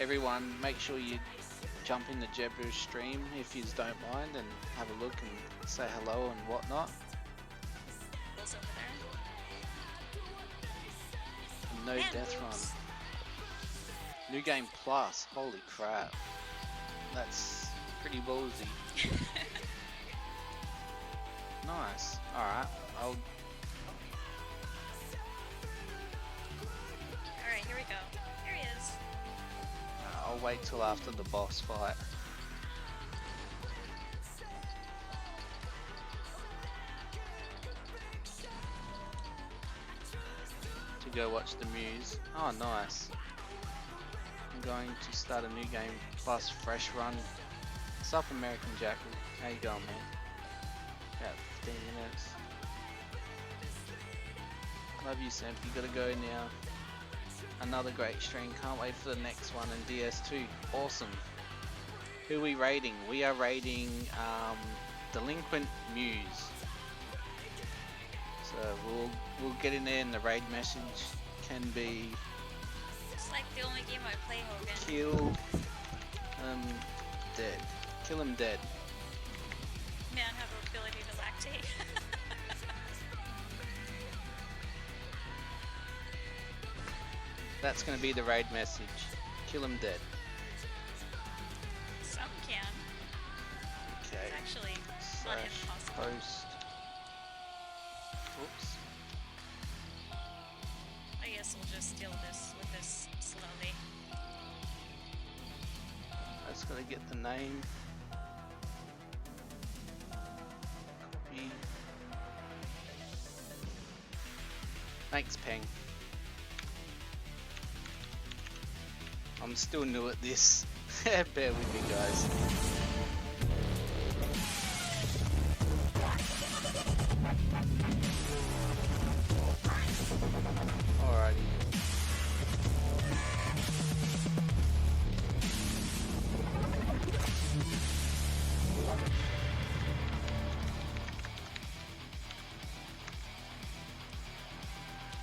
everyone, make sure you jump in the Jebru stream if you don't mind and have a look and say hello and whatnot. Over there. No And death moves. run. New game plus. Holy crap. That's pretty ballsy. Nice. Alright. Alright, here we go. Here he is. I'll wait till after the boss fight. To go watch the Muse. Oh, nice. I'm going to start a new game plus fresh run. Sup, American Jackal? How you going, man? About 15 minutes. Love you, Simp. You gotta go now. Another great stream. Can't wait for the next one in DS2. Awesome. Who are we raiding? We are raiding Delinquent Muse. So we'll get in there, and the raid message can be It's like the only game I play, Hogan. kill dead. Kill him dead. Man have ability to lactate. That's gonna be the raid message. Kill him dead. Some can. Okay. It's actually not Slash impossible. post. Oops. I guess we'll just deal with this slowly. I just gotta get the name. Copy. Thanks, Peng. I'm still new at this. Bear with me, guys. Alrighty.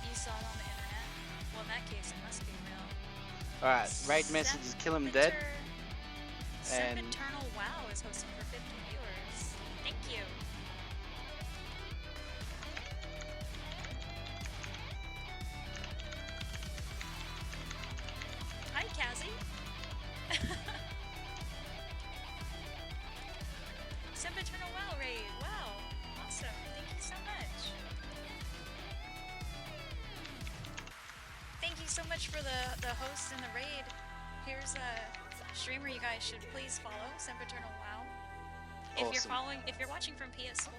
You saw it on the internet? Well, in that case, it must be real. Alright, raid message is kill him dead. And Eternal Wow is hosting for 50 viewers. Thank you. Hi, Kazzy. Eternal Wow raid. Wow. Awesome. Thank you so much. Thank you so much for the host and the raid. Here's a streamer you guys should please follow, Sempiternal Wow. If you're watching from PS4,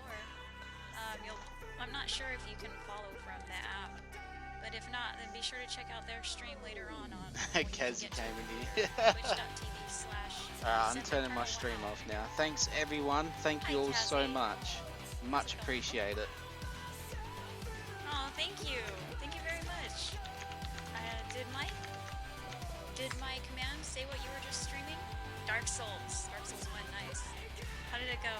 I'm not sure if you can follow from the app, but if not, then be sure to check out their stream later on. Kazzy came in here. I'm turning my stream off now. Thanks everyone. Thank you all so much. Much appreciate it. Oh, thank you. Thank you very much. Did my command say what you were just streaming? Dark Souls. Dark Souls 1, nice. How did it go?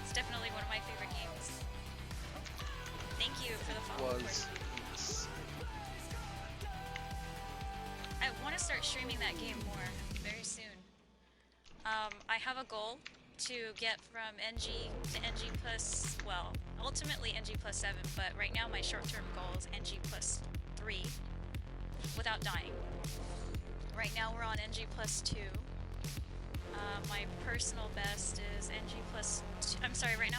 It's definitely one of my favorite games. Thank you for the follow. I want to start streaming that game more very soon. I have a goal to get from NG to NG plus, well, ultimately NG plus 7, but right now my short-term goal is NG plus 3 without dying. Right now we're on NG plus 2. My personal best is NG plus 2. I'm sorry, right now